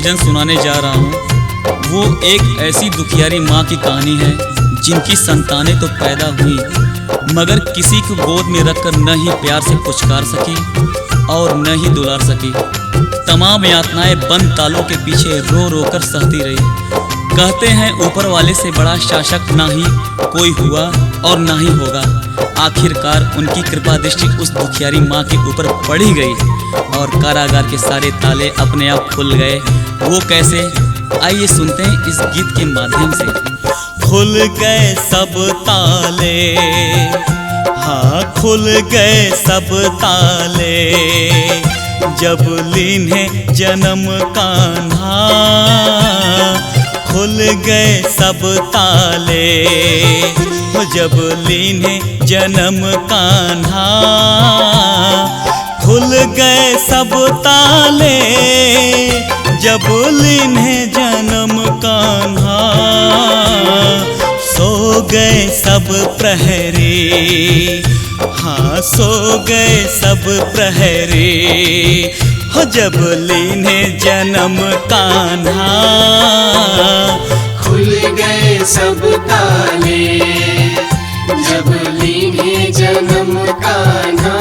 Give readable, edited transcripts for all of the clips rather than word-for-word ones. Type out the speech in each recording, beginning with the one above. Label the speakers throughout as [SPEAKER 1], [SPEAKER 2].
[SPEAKER 1] भजन सुनाने जा रहा हूँ वो एक ऐसी दुखियारी माँ की कहानी है जिनकी संतानें तो पैदा हुई मगर किसी को गोद में रखकर न ही प्यार से पुचकार सकी और न ही दुलार सकी। तमाम यातनाएं बंद तालों के पीछे रो रो कर सहती रही। कहते हैं ऊपर वाले से बड़ा शासक ना ही कोई हुआ और ना ही होगा। आखिरकार उनकी कृपा दृष्टि उस दुखियारी माँ के ऊपर पड़ी गई और कारागार के सारे ताले अपने आप खुल गए। वो कैसे, आइए सुनते हैं इस गीत के माध्यम से। खुल गए सब ताले, हाँ खुल गए सब ताले, जब लीन्हे जन्म कान्हा। खुल गए सब ताले, जब लीन्हे जन्म कान्हा। खुल गए सब ताले, जब लीन्हे जन्म कान्हा। सो गए सब प्रहरी, हाँ सो गए सब प्रहरी, हो जब लीन्हे जन्म कान्हा।
[SPEAKER 2] खुल गए सब ताले, जब लीन्हे जन्म कान्हा।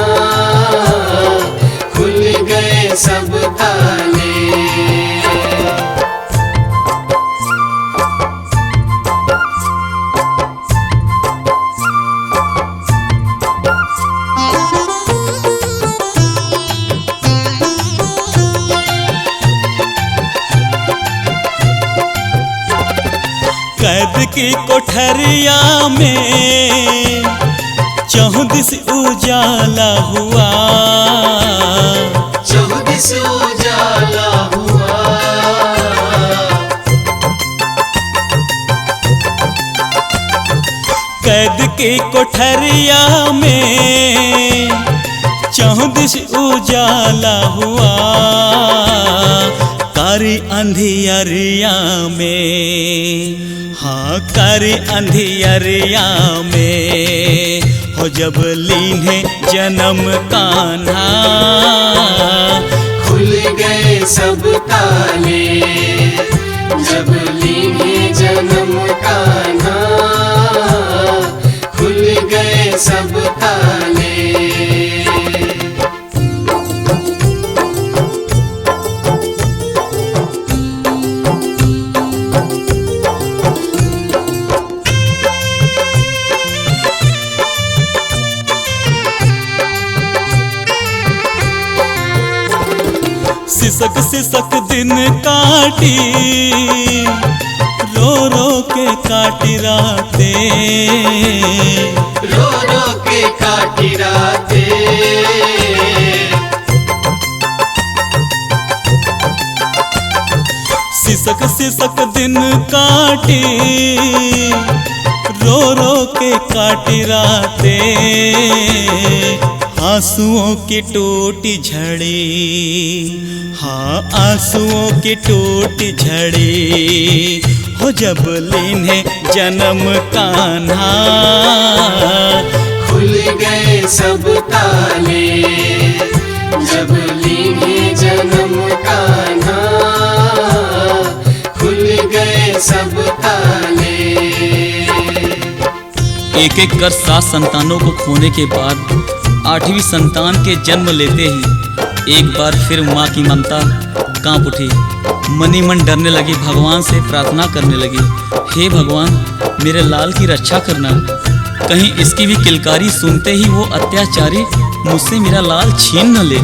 [SPEAKER 2] खुल गए सब ताले।
[SPEAKER 1] कैद की कोठरिया में चौदिस उजाला हुआ,
[SPEAKER 2] चौदिस उजाला हुआ।
[SPEAKER 1] कैद की कोठरिया में चौदिस उजाला हुआ। कारी अंधियरिया में, हाँ कारी अंधियरिया में, हो जब लीन्हे जन्म कान्हा।
[SPEAKER 2] खुल गए सब ताले, जब लीन्हे जन्म कान्हा। खुल गए सब ताले।
[SPEAKER 1] सिसक सिसक दिन काटी, रो रो के काटी रातें,
[SPEAKER 2] रो रो के काटी रातें।
[SPEAKER 1] सिसक सिसक दिन काटी, रो रो के काटी रातें। आंसुओं की टूटी झड़ी, हाँ आंसुओं की टूटी झड़ी, हो जब लीन्हे जन्म कान्हा।
[SPEAKER 2] खुल गए सब ताले, जब लीन्हे जन्म कान्हा। खुल गए सब ताले।
[SPEAKER 1] एक एक कर 7 संतानों को खोने के बाद 8वीं संतान के जन्म लेते ही एक बार फिर माँ की ममता कांप उठी। मनी मन डरने लगी, भगवान से प्रार्थना करने लगी, हे भगवान मेरे लाल की रक्षा करना। कहीं इसकी भी किलकारी सुनते ही वो अत्याचारी मुझसे मेरा लाल छीन न ले।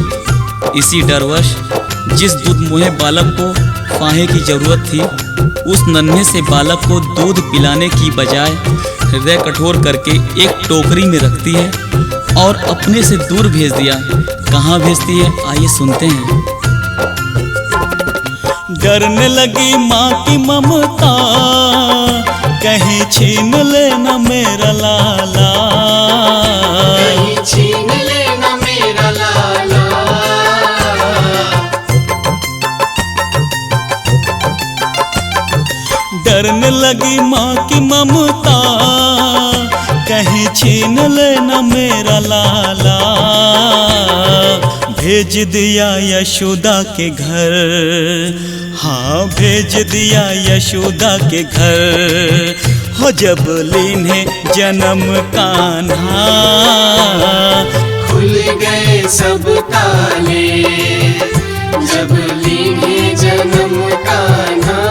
[SPEAKER 1] इसी डरवश जिस दूध मुहे बालक को फाहे की जरूरत थी, उस नन्हे से बालक को दूध पिलाने की बजाय हृदय कठोर करके एक टोकरी में रखती है और अपने से दूर भेज दिया। कहाँ भेजती है, आइए सुनते हैं। डरने लगी माँ की ममता, कहीं छीन लेना मेरा लाला,
[SPEAKER 2] कहीं छीन लेना मेरा लाला।
[SPEAKER 1] डरने लगी माँ की ममता, कहीं छीन लेना मेरा लाला। भेज दिया यशोदा के घर, हाँ भेज दिया यशोदा के घर, हो जब लीन्हे जन्म कान्हा।
[SPEAKER 2] खुल गए सब ताले, जब लीन्हे जन्म कान्हा,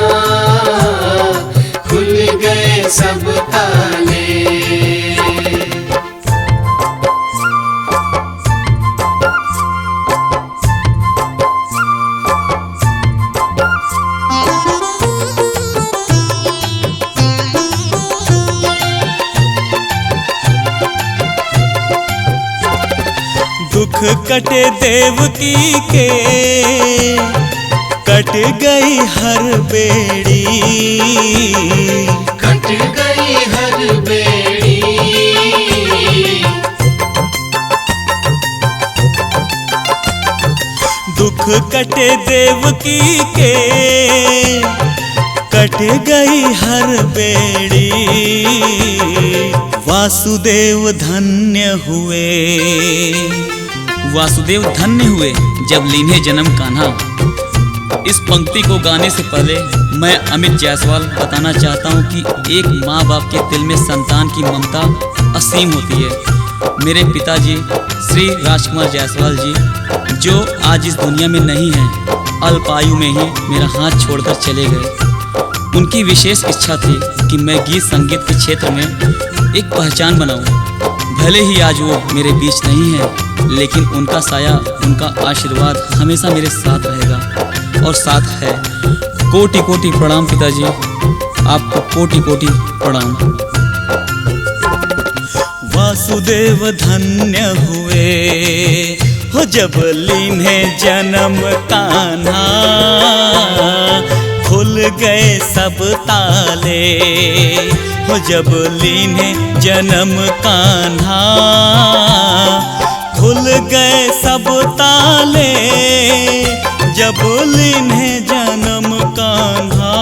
[SPEAKER 2] खुल गए सब ताले।
[SPEAKER 1] दुख कटे देवकी के, कट गई हर बेड़ी,
[SPEAKER 2] कट गई हर बेड़ी।
[SPEAKER 1] दुख कटे देवकी के, कट गई हर बेड़ी, वासुदेव धन्य हुए, वासुदेव धन्य हुए जब लीन्हे जन्म कान्हा। इस पंक्ति को गाने से पहले मैं अमित जायसवाल बताना चाहता हूँ कि एक माँ बाप के दिल में संतान की ममता असीम होती है। मेरे पिताजी श्री राजकुमार जायसवाल जी, जो आज इस दुनिया में नहीं हैं, अल्पायु में ही मेरा हाथ छोड़कर चले गए। उनकी विशेष इच्छा थी कि मैं गीत संगीत के क्षेत्र में एक पहचान बनाऊं। भले ही आज वो मेरे बीच नहीं है, लेकिन उनका साया, उनका आशीर्वाद हमेशा मेरे साथ रहेगा और साथ है। कोटि कोटि प्रणाम पिताजी, आपको कोटि कोटि प्रणाम। वासुदेव धन्य हुए, हो जब लीन्हे जन्म कान्हा, खुल गए सब ताले, हो जब लीन्हे जन्म कान्हा, खुल गए सब ताले, जब लीन्हे जन्म कान्हा।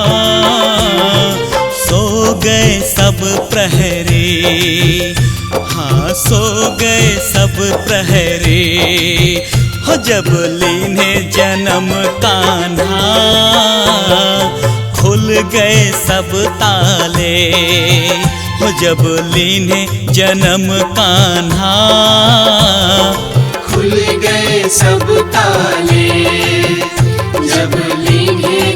[SPEAKER 1] सो गए सब प्रहरी, हाँ सो गए सब प्रहरी, हो जब लीन्हे जन्म कान्हा, खुल गए सब ताले, हो जब लीन्हे जन्म कान्हा।
[SPEAKER 2] खुल गए सब ताले, जब लीन्हे